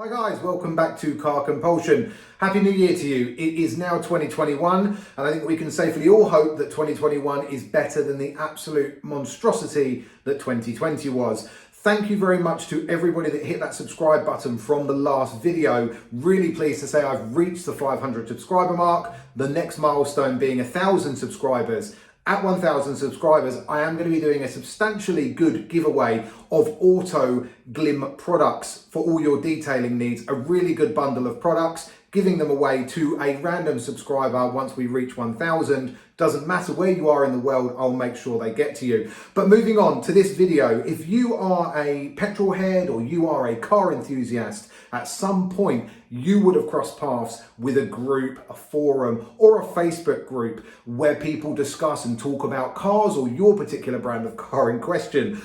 Hi guys, welcome back to Car Compulsion. Happy New Year to you. It is now 2021 and I think we can safely all hope that 2021 is better than the absolute monstrosity that 2020 was. Thank you very much to everybody that hit that subscribe button from the last video. Really pleased to say I've reached the 500 subscriber mark, the next milestone being 1,000 subscribers. At 1,000 subscribers, I am going to be doing a substantially good giveaway of Auto Glim products for all your detailing needs. A really good bundle of products, giving them away to a random subscriber once we reach 1,000. Doesn't matter where you are in the world, I'll make sure they get to you. But moving on to this video, if you are a petrol head or you are a car enthusiast, at some point you would have crossed paths with a group, a forum, or a Facebook group where people discuss and talk about cars or your particular brand of car in question.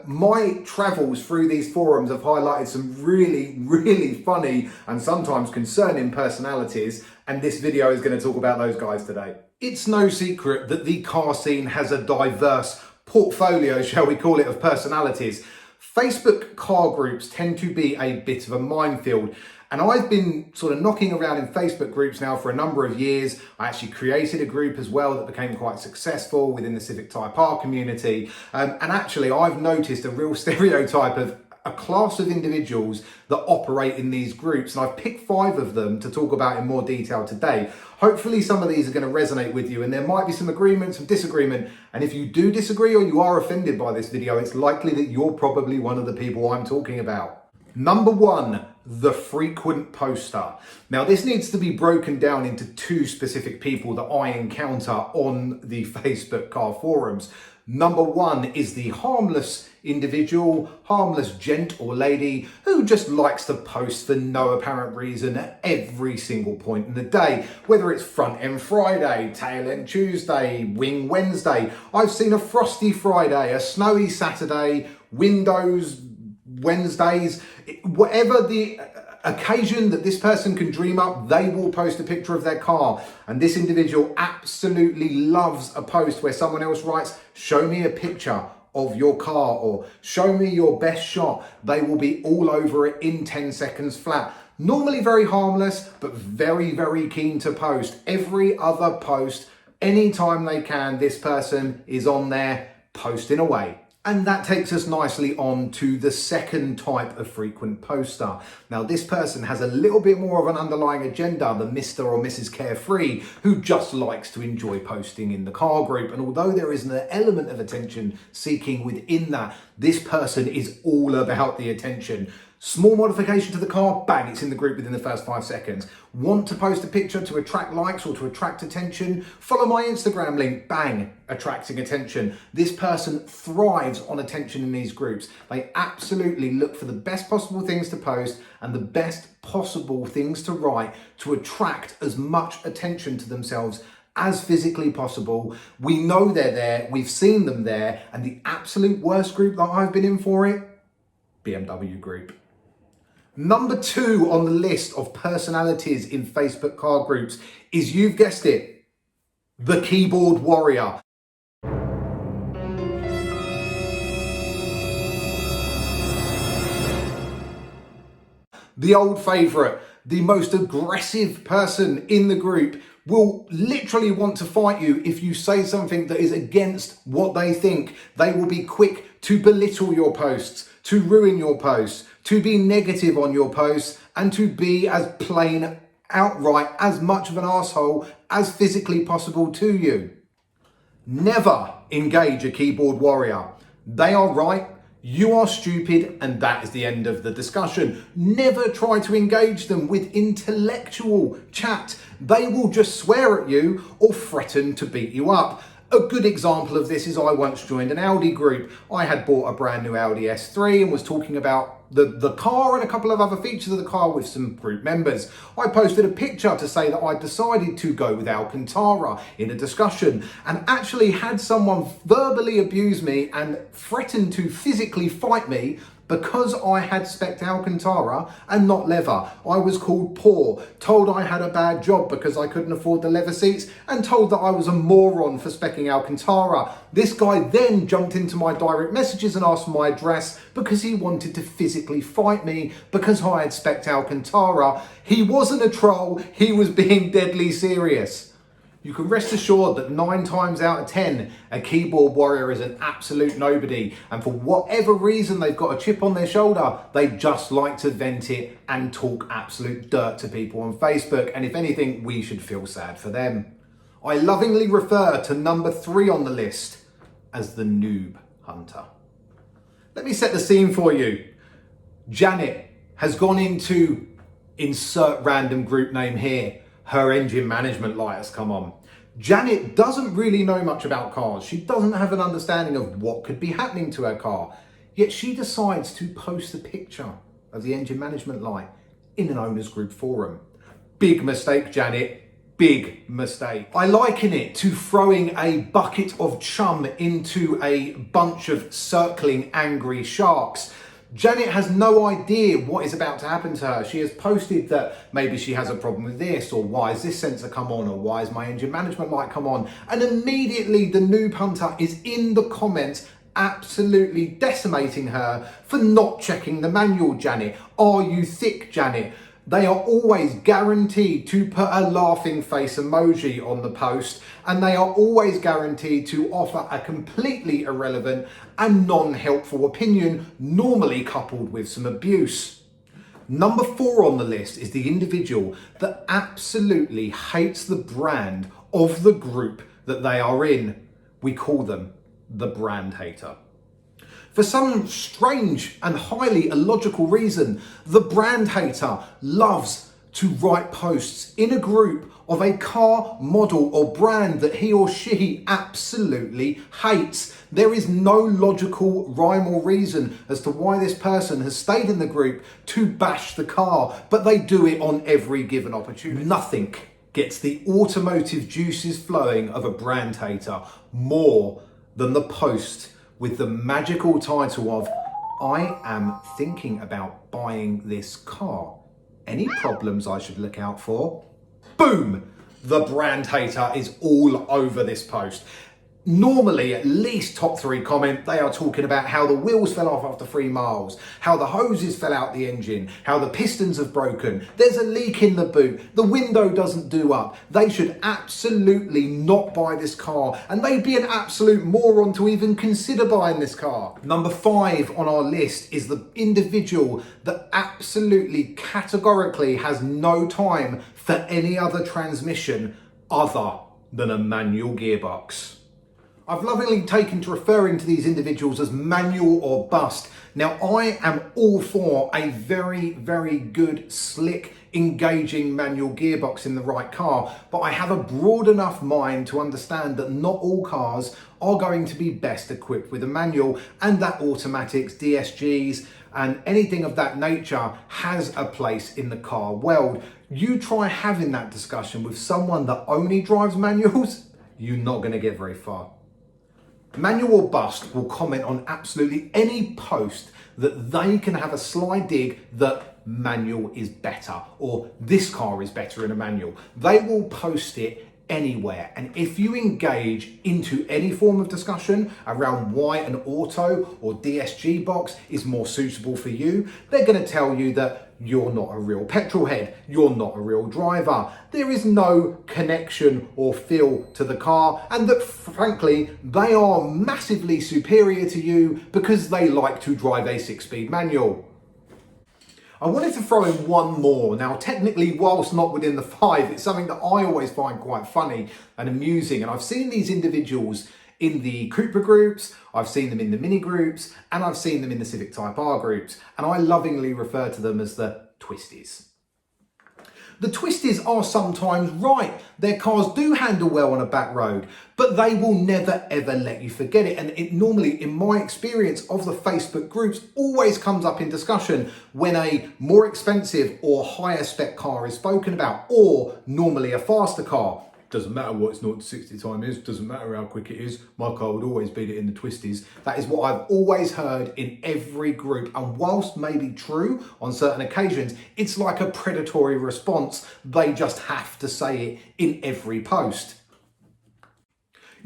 My travels through these forums have highlighted some really funny and sometimes concerning personalities, and this video is going to talk about those guys today. It's no secret that the car scene has a diverse portfolio, shall we call it, of personalities. Facebook car groups tend to be a bit of a minefield. And I've been sort of knocking around in Facebook groups now for a number of years. I actually created a group as well that became quite successful within the Civic Type R community. And actually, I've noticed a real stereotype of a class of individuals that operate in these groups. And I've picked 5 of them to talk about in more detail today. Hopefully some of these are going to resonate with you, and there might be some agreement, some disagreement. And if you do disagree or you are offended by this video, it's likely that you're probably one of the people I'm talking about. Number 1, the frequent poster. Now this needs to be broken down into 2 specific people that I encounter on the Facebook car forums. Number 1 is the harmless individual, harmless gent or lady who just likes to post for no apparent reason at every single point in the day, whether it's front end Friday, tail end Tuesday, wing Wednesday. I've seen a frosty Friday, a snowy Saturday, windows Wednesdays, whatever the occasion that this person can dream up, they will post a picture of their car. And this individual absolutely loves a post where someone else writes, "Show me a picture of your car," or "Show me your best shot." They will be all over it in 10 seconds flat. Normally very harmless, but very keen to post. Every other post, anytime they can, this person is on there posting away. And that takes us nicely on to the second type of frequent poster. Now, this person has a little bit more of an underlying agenda than Mr. or Mrs. Carefree, who just likes to enjoy posting in the car group. And although there is an element of attention seeking within that, this person is all about the attention. Small modification to the car, bang, it's in the group within the first 5 seconds. Want to post a picture to attract likes or to attract attention? Follow my Instagram link, bang, attracting attention. This person thrives on attention in these groups. They absolutely look for the best possible things to post and the best possible things to write to attract as much attention to themselves as physically possible. We know they're there, we've seen them there, and the absolute worst group that I've been in for it, BMW group. Number 2 on the list of personalities in Facebook car groups is, you've guessed it, the keyboard warrior. The old favourite, the most aggressive person in the group, will literally want to fight you if you say something that is against what they think. They will be quick to belittle your posts, to ruin your posts, to be negative on your posts, and to be as plain outright as much of an asshole as physically possible to you. Never engage a keyboard warrior. They are right, you are stupid, and that is the end of the discussion. Never try to engage them with intellectual chat. They will just swear at you or threaten to beat you up. A good example of this is I once joined an Audi group. I had bought a brand new Audi S3 and was talking about the car and a couple of other features of the car with some group members. I posted a picture to say that I decided to go with Alcantara in a discussion, and actually had someone verbally abuse me and threaten to physically fight me Because I had spec'd Alcantara and not leather, I was called poor, told I had a bad job because I couldn't afford the leather seats, and told that I was a moron for spec'ing Alcantara. This guy then jumped into my direct messages and asked for my address because he wanted to physically fight me because I had spec'ed Alcantara. He wasn't a troll, he was being deadly serious. You can rest assured that 9 times out of 10, a keyboard warrior is an absolute nobody. And for whatever reason they've got a chip on their shoulder, they just like to vent it and talk absolute dirt to people on Facebook. And if anything, we should feel sad for them. I lovingly refer to number 3 on the list as the noob hunter. Let me set the scene for you. Janet has gone into insert random group name here. Her engine management light has come on. Janet doesn't really know much about cars. She doesn't have an understanding of what could be happening to her car. Yet she decides to post a picture of the engine management light in an owners group forum. Big mistake, Janet. Big mistake. I liken it to throwing a bucket of chum into a bunch of circling angry sharks. Janet has no idea what is about to happen to her. She has posted that maybe she has a problem with this, or why has this sensor come on, or why has my engine management light come on? And immediately the noob hunter is in the comments absolutely decimating her for not checking the manual, Janet. Are you thick, Janet? They are always guaranteed to put a laughing face emoji on the post, and they are always guaranteed to offer a completely irrelevant and non-helpful opinion, normally coupled with some abuse. Number 4 on the list is the individual that absolutely hates the brand of the group that they are in. We call them the brand hater. For some strange and highly illogical reason, the brand hater loves to write posts in a group of a car, model or brand that he or she absolutely hates. There is no logical rhyme or reason as to why this person has stayed in the group to bash the car, but they do it on every given opportunity. Nothing gets the automotive juices flowing of a brand hater more than the post with the magical title of, I am thinking about buying this car. Any problems I should look out for? Boom! The brand hater is all over this post. Normally, at least top 3 comment, they are talking about how the wheels fell off after 3 miles, how the hoses fell out the engine, how the pistons have broken, there's a leak in the boot, the window doesn't do up. They should absolutely not buy this car, and they'd be an absolute moron to even consider buying this car. Number 5 on our list is the individual that absolutely categorically has no time for any other transmission other than a manual gearbox. I've lovingly taken to referring to these individuals as manual or bust. Now, I am all for a very, very good, slick, engaging manual gearbox in the right car, but I have a broad enough mind to understand that not all cars are going to be best equipped with a manual, and that automatics, DSGs, and anything of that nature has a place in the car world. You try having that discussion with someone that only drives manuals, you're not going to get very far. Manual or bust will comment on absolutely any post that they can have a sly dig that manual is better or this car is better in a manual. They will post it anywhere, and if you engage into any form of discussion around why an auto or DSG box is more suitable for you, they're going to tell you that you're not a real petrol head, you're not a real driver, there is no connection or feel to the car, and that frankly they are massively superior to you because they like to drive a 6-speed manual. I wanted to throw in one more. Now, technically, whilst not within the 5, it's something that I always find quite funny and amusing. And I've seen these individuals in the Cooper groups, I've seen them in the Mini groups, and I've seen them in the Civic Type R groups. And I lovingly refer to them as the twisties. The twisties are sometimes right. Their cars do handle well on a back road, but they will never ever let you forget it. And it normally, in my experience of the Facebook groups, always comes up in discussion when a more expensive or higher spec car is spoken about, or normally a faster car. doesn't matter what its 0 to 60 time is, doesn't matter how quick it is, my car would always beat it in the twisties. That is what I've always heard in every group. And whilst maybe true on certain occasions, it's like a predatory response. They just have to say it in every post.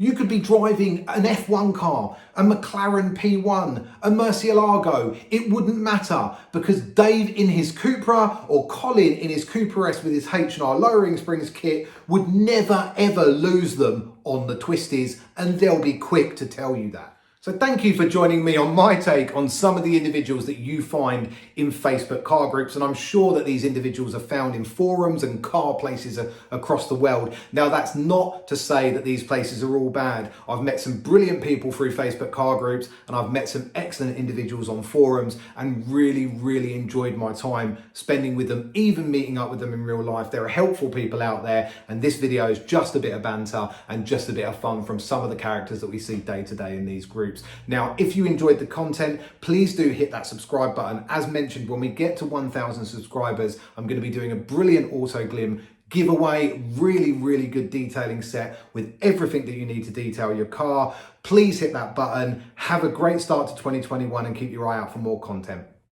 You could be driving an F1 car, a McLaren P1, a Murcielago. It wouldn't matter, because Dave in his Cupra or Colin in his Cooper S with his H&R lowering springs kit would never ever lose them on the twisties, and they'll be quick to tell you that. So thank you for joining me on my take on some of the individuals that you find in Facebook car groups. And I'm sure that these individuals are found in forums and car places across the world. Now, that's not to say that these places are all bad. I've met some brilliant people through Facebook car groups, and I've met some excellent individuals on forums, and really, really enjoyed my time spending with them, even meeting up with them in real life. There are helpful people out there, and this video is just a bit of banter and just a bit of fun from some of the characters that we see day to day in these groups. Now, if you enjoyed the content, please do hit that subscribe button. As mentioned, when we get to 1,000 subscribers, I'm going to be doing a brilliant auto glim giveaway, really, really good detailing set with everything that you need to detail your car. Please hit that button. Have a great start to 2021 and keep your eye out for more content.